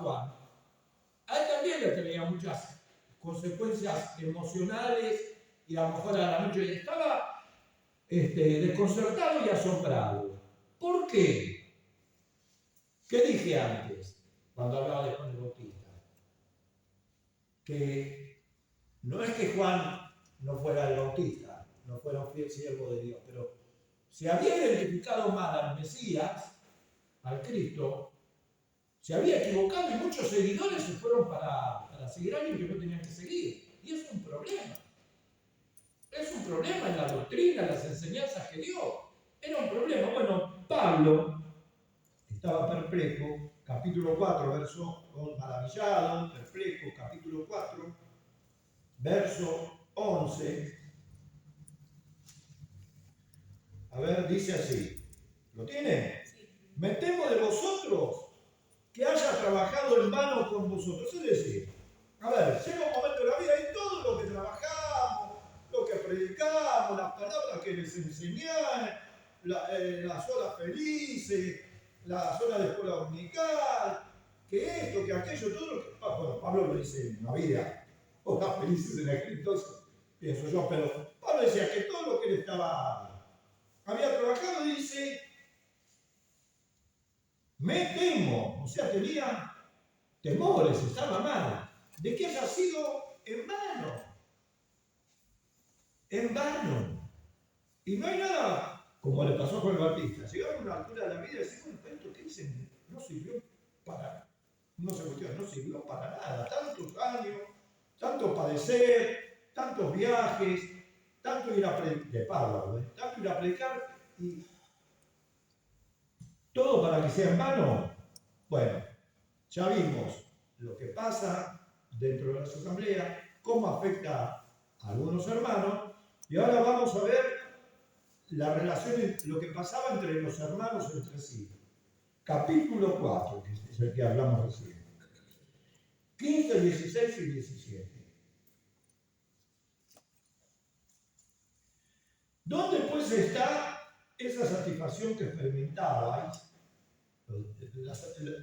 Juan, a él también le tenía muchas consecuencias emocionales y a lo mejor a la noche estaba desconcertado y asombrado. ¿Por qué? ¿Qué dije antes cuando hablaba de Juan el Bautista? Que no es que Juan no fuera el Bautista, no fuera un fiel siervo de Dios, pero se había identificado mal al Mesías, al Cristo, se había equivocado y muchos seguidores se fueron para seguir a alguien que no tenían que seguir. Y es un problema. Es un problema en la doctrina, en las enseñanzas que dio. Era un problema. Bueno, Pablo estaba perplejo, capítulo 4, maravillado, perplejo, capítulo 4, verso 11. A ver, dice así. ¿Lo tiene? Sí. Me temo de vosotros que haya trabajado en vano con vosotros. Es decir, a ver, llega un momento en la vida y todo lo que trabajamos, lo que predicamos, las palabras que les enseñan, las horas felices, las horas de escuela dominical, que esto, que aquello, todo lo que... Bueno, Pablo lo dice en la vida, horas felices en aquel entonces, pienso yo, pero Pablo decía que todo lo que él había trabajado, dice, me temo, o sea, tenía temores, estaba mal, de que haya sido en vano. En vano. Y no hay nada, como le pasó a Juan el Bautista. Llegaron a una altura de la vida y decían, bueno, esto que dicen no sirvió para, no sirvió para nada. Tantos años, tanto padecer, tantos viajes, tanto ir a predicar, de Pablo, tanto ir a predicar y todo para que sea en vano. Bueno, ya vimos lo que pasa dentro de las asambleas, cómo afecta a algunos hermanos, y ahora vamos a ver la relación, lo que pasaba entre los hermanos entre sí. Capítulo 4, que es el que hablamos recién. 15, 16 y 17. ¿Dónde pues está esa satisfacción que experimentabais?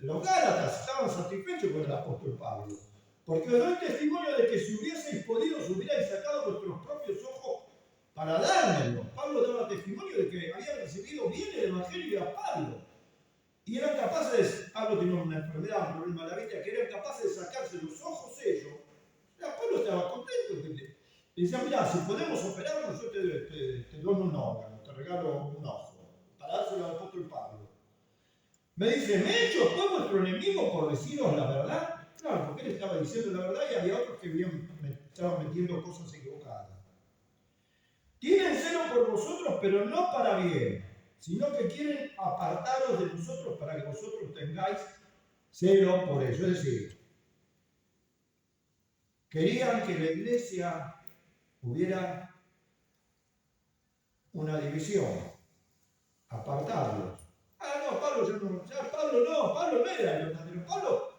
Los gálatas estaban satisfechos con el apóstol Pablo, porque os doy testimonio de que si hubieseis podido, os hubierais sacado vuestros propios ojos para dármelo. Pablo daba testimonio de que habían recibido bien el evangelio a Pablo, y eran capaces, Pablo tenía una enfermedad, un problema de la vista, que eran capaces de sacarse los ojos ellos. Pablo estaba contento, le decía, mira, si podemos operarnos, yo te doy un órgano, te regalo un ojo, para dárselo al apóstol Pablo. Me dice, ¿me he hecho todo vuestro enemigo por deciros la verdad? Claro, porque él estaba diciendo la verdad y había otros que estaban metiendo cosas equivocadas. Tienen celo por vosotros, pero no para bien, sino que quieren apartaros de nosotros para que vosotros tengáis celo por ello. Es decir, querían que la iglesia hubiera una división, apartarlos. Pablo no era el verdadero. Pablo,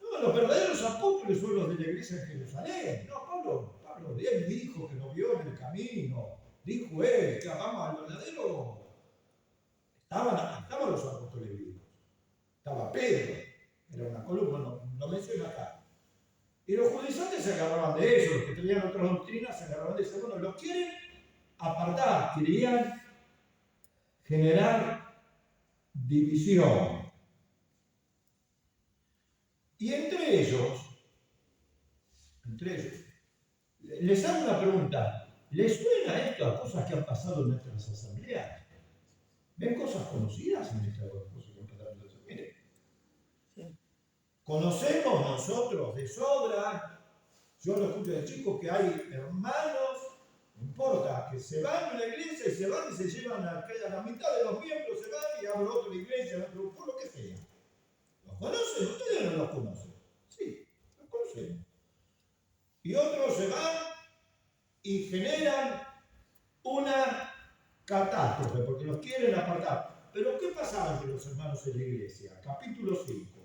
no, los verdaderos apóstoles son los de la iglesia en Jerusalén. No, Pablo bien dijo que lo vio en el camino. Dijo él que amamos al verdadero. Estaban los apóstoles vivos. Estaba Pedro, era una columna, lo menciona acá. Y los judaizantes se agarraban de eso, los que tenían otras doctrinas se agarraban de eso. Bueno, los quieren apartar, querían generar división. Y entre ellos, les hago una pregunta. ¿Les suena esto a cosas que han pasado en nuestras asambleas? ¿Ven cosas conocidas en estas cosas que han pasado en nuestras asambleas? Sí. Conocemos nosotros de sobra, yo lo escucho de chicos, que hay hermanos, no importa, que se van de la iglesia y se van y se llevan a la mitad de los miembros, se van y abren otra iglesia, otro, por lo que sea. ¿Los conocen? ¿Ustedes no los conocen? Sí, los conocemos. Y otros se van y generan una catástrofe, porque los quieren apartar. Pero ¿qué pasaba entre los hermanos en la iglesia? Capítulo 5.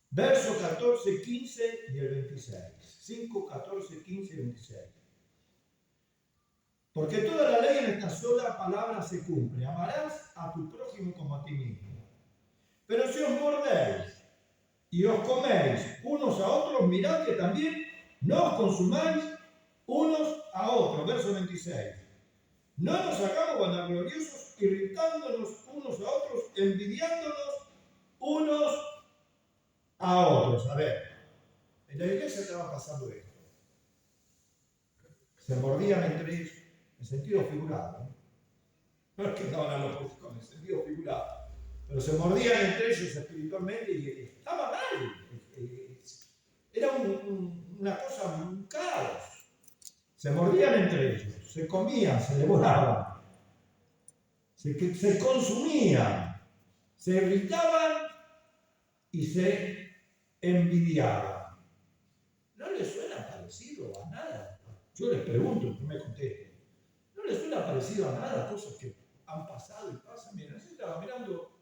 Verso 14, 15 y el 26. 5, 14, 15 y 26. Porque toda la ley en esta sola palabra se cumple. Amarás a tu prójimo como a ti mismo. Pero si os mordéis y os coméis unos a otros, mirad que también no os consumáis unos a otros. Verso 26. No nos hagamos vanagloriosos, irritándonos unos a otros, envidiándonos unos a otros. A ver, en la iglesia estaba pasando esto. Se mordían entre ellos, en sentido figurado. No es que estaban a los con en sentido figurado. Pero se mordían entre ellos espiritualmente y estaba mal. Era una cosa, un caos. Se mordían entre ellos, se comían, se devoraban, se consumían, se irritaban y se envidiaban. ¿No les suena parecido a nada? Yo les pregunto y me contesten. ¿No les suena parecido a nada cosas que han pasado y pasan? Miren, así estaba mirando,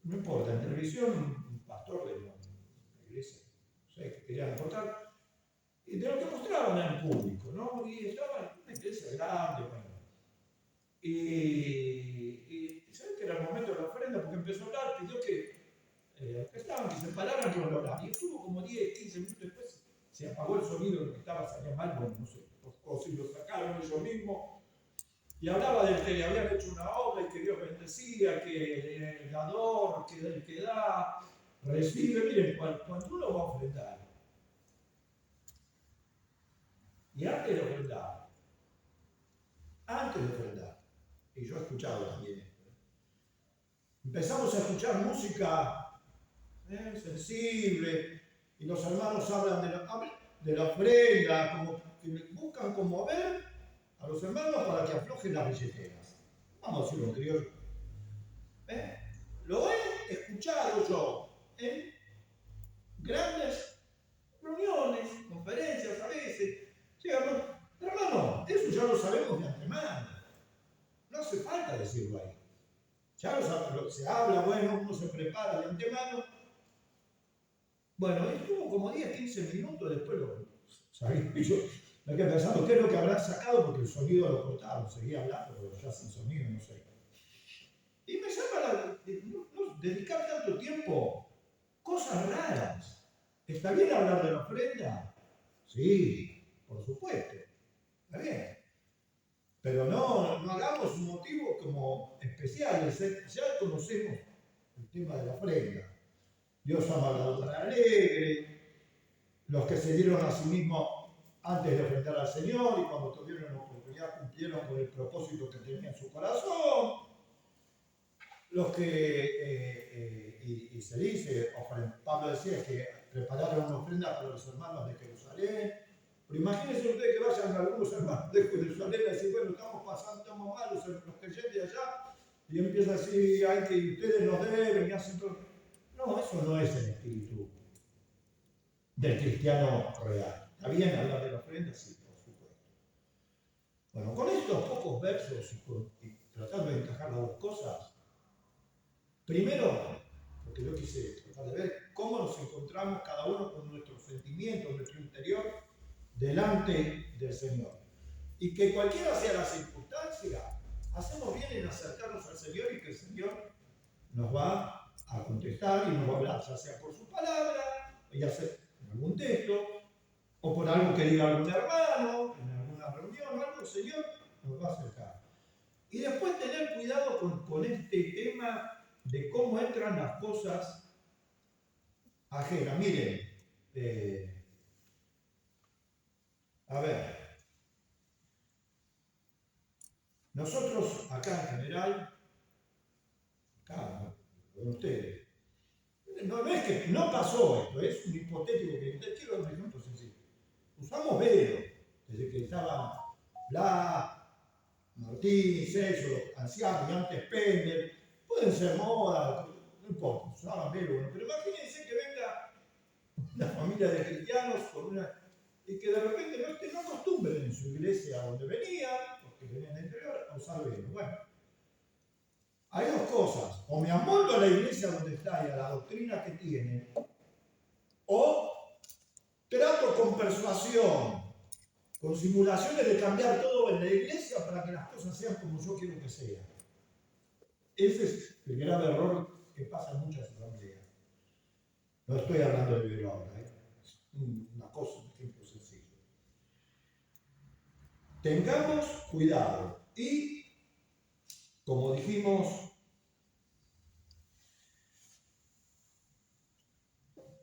no importa, en televisión, un pastor de la iglesia, no sé, que querían reportar, y de lo que mostraban en público, ¿no? Y estaba en una iglesia grande, bueno. Y ¿saben que era el momento de la ofrenda? Porque empezó a hablar, pidió que estaban, que se pararan con el horario. Y estuvo como 10, 15 minutos después, se apagó el sonido, lo que estaba saliendo mal, bueno, no sé, o si lo sacaron ellos mismos. Y hablaba del que le habían hecho una obra y que Dios bendecía, que el dador, que el que da, recibe. Miren, cuando uno va a ofrendar, y antes de ofrendar, y yo he escuchado también esto, empezamos a escuchar música sensible, y los hermanos hablan de la ofrenda, como que buscan conmover a los hermanos para que aflojen las billeteras. Vamos a decirlo en criollo. Lo he escuchado yo en grandes reuniones, conferencias a veces. Hermano, eso ya lo sabemos de antemano. No hace falta decirlo ahí. Ya se habla, bueno, uno se prepara de antemano. Bueno, estuvo como 10, 15 minutos, después lo sabía. Yo me quedé pensando qué es lo que habrá sacado, porque el sonido lo cortaron, seguía hablando, pero ya sin sonido, no sé. Y me llama no dedicar tanto tiempo, cosas raras. ¿Está bien hablar de la ofrenda? Sí, por supuesto, está bien. Pero no hagamos un motivo como especial. Ya conocemos el tema de la ofrenda. Dios ama al dador alegre, los que se dieron a sí mismos antes de ofrendar al Señor y cuando tuvieron la oportunidad cumplieron con el propósito que tenía en su corazón. Los que, y se dice, Pablo decía que prepararon una ofrenda para los hermanos de Jerusalén. Pero imagínense ustedes que vayan a algunos hermanos de Jerusalén y decir, bueno, estamos pasando, estamos mal, los creyentes de allá, y empieza así, hay que ustedes nos deben y hacen todo. No, eso no es el espíritu del cristiano real. ¿Está bien hablar de la ofrenda? Sí, por supuesto. Bueno, con estos pocos versos y tratando de encajar las dos cosas, primero, porque yo quise tratar de ver cómo nos encontramos cada uno con nuestros sentimientos, nuestro interior, delante del Señor. Y que cualquiera sea la circunstancia, hacemos bien en acercarnos al Señor y que el Señor nos va a contestar y nos va a hablar, ya sea por su palabra, ya sea en algún texto, o por algo que diga algún hermano, en alguna reunión o algo, el Señor nos va a acercar. Y después tener cuidado con este tema de cómo entran las cosas ajenas. Miren, a ver, nosotros acá en general, acá, con ustedes, no es que no pasó esto, es un hipotético que quiero dar un ejemplo sencillo. Usamos velo, desde que estaba Martín, Celso, los ancianos y antes Pendel, pueden ser moda, no importa, usaban velo, bueno, pero imagínense que venga una familia de cristianos y que de repente no acostumbren en su iglesia donde venían, porque venían del interior, a usar velo. Bueno, hay dos cosas, o me amoldo a la iglesia donde está y a la doctrina que tienen, o trato con persuasión con simulaciones de cambiar todo en la iglesia para que las cosas sean como yo quiero que sean. Ese es el grave error que pasa en muchas asambleas. No estoy hablando de Ibero ahora, es una cosa, un ejemplo sencillo. Tengamos cuidado y, como dijimos,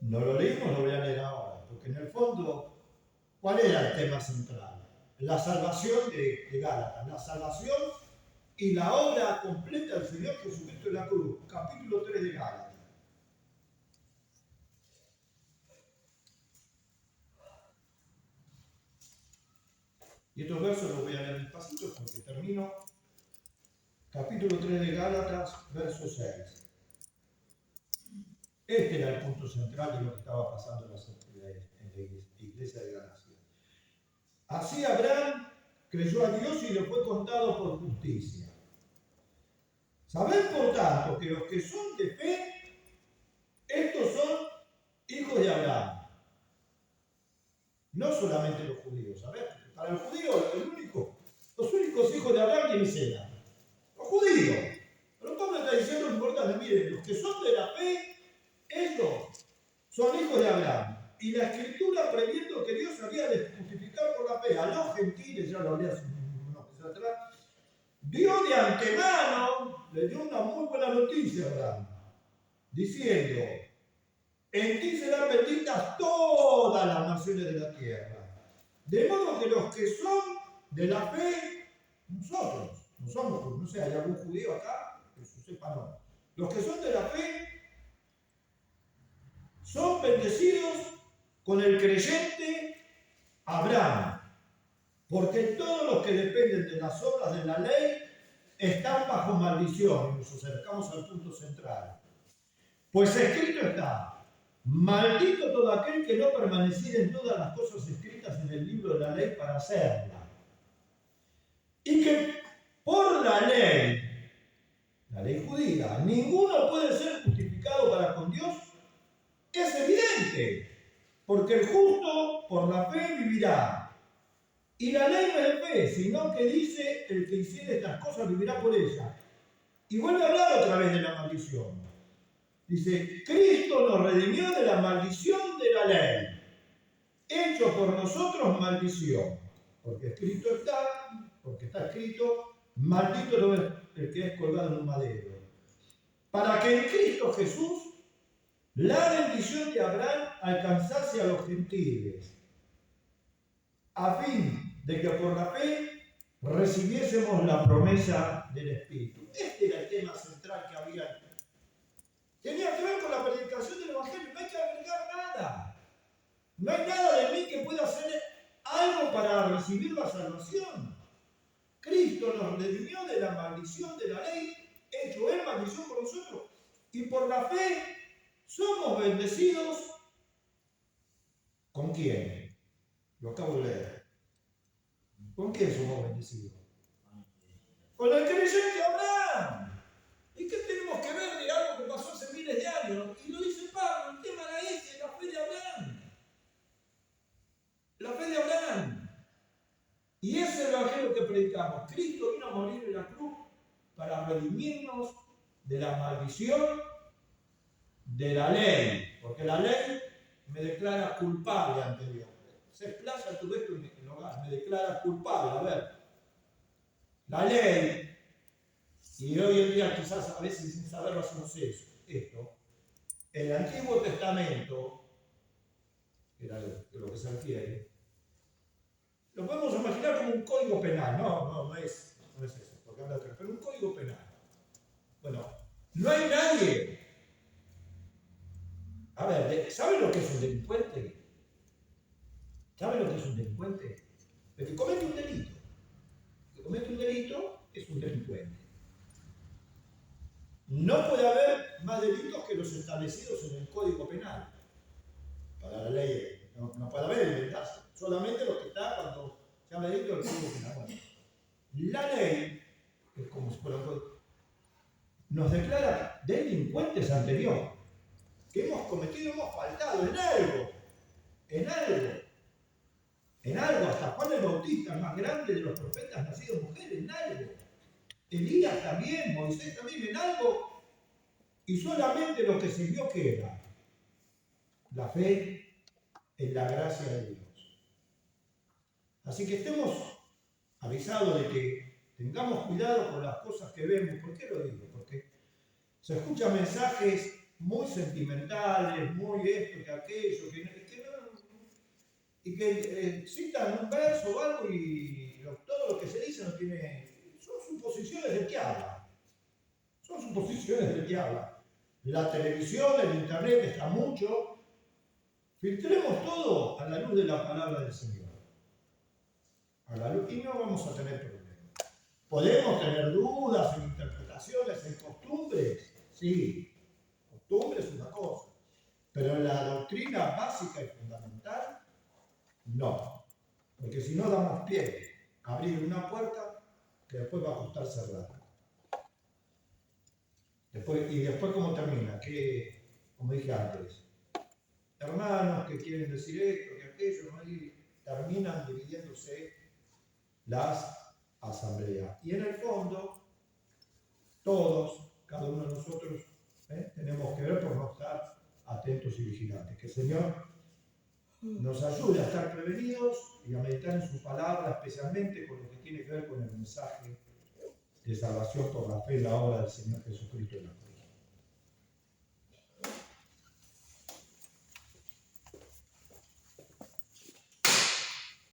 no lo leímos, lo voy a leer ahora, porque en el fondo, ¿cuál era el tema central? La salvación de Gálatas, la salvación y la obra completa del Señor Jesucristo en la cruz, capítulo 3 de Gálatas. Y estos versos los voy a leer despacito porque termino. Capítulo 3 de Gálatas, verso 6. Este era el punto central de lo que estaba pasando en la iglesia de Galacia. Así Abraham creyó a Dios y le fue contado por justicia. Sabed, por tanto, que los que son de fe, estos son hijos de Abraham. No solamente los judíos, ¿sabes? Para el judío, los únicos hijos de Abraham, ¿quiénes eran? Los judíos. Pero Pablo está diciendo lo importante, miren, los que son de la fe, ellos son hijos de Abraham. Y la Escritura, previendo que Dios había de justificar por la fe a los gentiles, ya lo hablé hace unos meses atrás, Dios de antemano le dio una muy buena noticia a Abraham, diciendo: en ti serán benditas todas las naciones de la tierra. De modo que los que son de la fe, nosotros, no somos, no sé, hay algún judío acá, que se sepa no. Los que son de la fe son bendecidos con el creyente Abraham, porque todos los que dependen de las obras de la ley están bajo maldición. Y nos acercamos al punto central. Pues escrito está: maldito todo aquel que no permaneciera en todas las cosas escritas en el libro de la ley para hacerla. Y que por la ley judía, ninguno puede ser justificado para con Dios, es evidente, porque el justo por la fe vivirá. Y la ley no es de fe, sino que dice: el que hiciere estas cosas vivirá por ellas. Y vuelve a hablar otra vez de la maldición. Dice: Cristo nos redimió de la maldición de la ley, hecho por nosotros maldición, porque está escrito: maldito no es el que es colgado en un madero, para que en Cristo Jesús la bendición de Abraham alcanzase a los gentiles, a fin de que por la fe recibiésemos la promesa del Espíritu. Este era el tema central que había. Tenía que ver con la predicación del Evangelio. No hay que agregar nada. No hay nada de mí que pueda hacer algo para recibir la salvación. Cristo nos redimió de la maldición de la ley, hecho Él maldición por nosotros. Y por la fe somos bendecidos. ¿Con quién? Lo acabo de leer. ¿Con quién somos bendecidos? Con el creyente Abraham. ¿Y qué tenemos que ver de algo que pasó hace miles de años? Y lo dice Pablo, el tema era ese, la fe de Abraham. La fe de Abraham. Y ese es el evangelio que predicamos. Cristo vino a morir en la cruz para redimirnos de la maldición de la ley. Porque la ley me declara culpable ante Dios. Se explaza tu vez en el hogar, me declara culpable. A ver, la ley, y hoy en día quizás a veces sin saberlo hacemos esto, el Antiguo Testamento, que era lo que se refiere, lo podemos imaginar como un código penal. No es eso, porque habla de, pero un código penal. Bueno, no hay nadie. A ver, ¿saben lo que es un delincuente? ¿Saben lo que es un delincuente? El que comete un delito. El que comete un delito es un delincuente. No puede haber más delitos que los establecidos en el Código Penal. Para la ley no puede haber inventarse. Solamente lo que está cuando se habla de delito del Código Penal. Bueno, la ley, que es como si fuera un código, nos declara delincuentes ante Dios. Que hemos cometido, hemos faltado en algo. En algo, hasta Juan el Bautista, el más grande de los profetas nacidos mujer, en algo. Elías también, Moisés también, en algo. Y solamente lo que sirvió que era la fe en la gracia de Dios. Así que estemos avisados de que tengamos cuidado con las cosas que vemos. ¿Por qué lo digo? Porque se escuchan mensajes muy sentimentales, muy esto, que aquello, que no, y que citan un verso o algo y todo lo que se dice no tiene. Son suposiciones del que habla. Son suposiciones del que habla. La televisión, el internet está mucho. Filtremos todo a la luz de la palabra del Señor. A la luz, y no vamos a tener problemas. Podemos tener dudas en interpretaciones, en costumbres. Sí, costumbres es una cosa. Pero en la doctrina básica y fundamental, no. Porque si no damos pie a abrir una puerta que después va a costar cerrarla. Y después, ¿cómo termina? Que, como dije antes, hermanos que quieren decir esto, que aquello, ¿no? Y terminan dividiéndose las asambleas. Y en el fondo, todos, cada uno de nosotros, tenemos que ver por no estar atentos y vigilantes. Que el Señor nos ayude a estar prevenidos y a meditar en su palabra, especialmente con lo que tiene que ver con el mensaje de salvación por la fe en la obra del Señor Jesucristo en la cruz.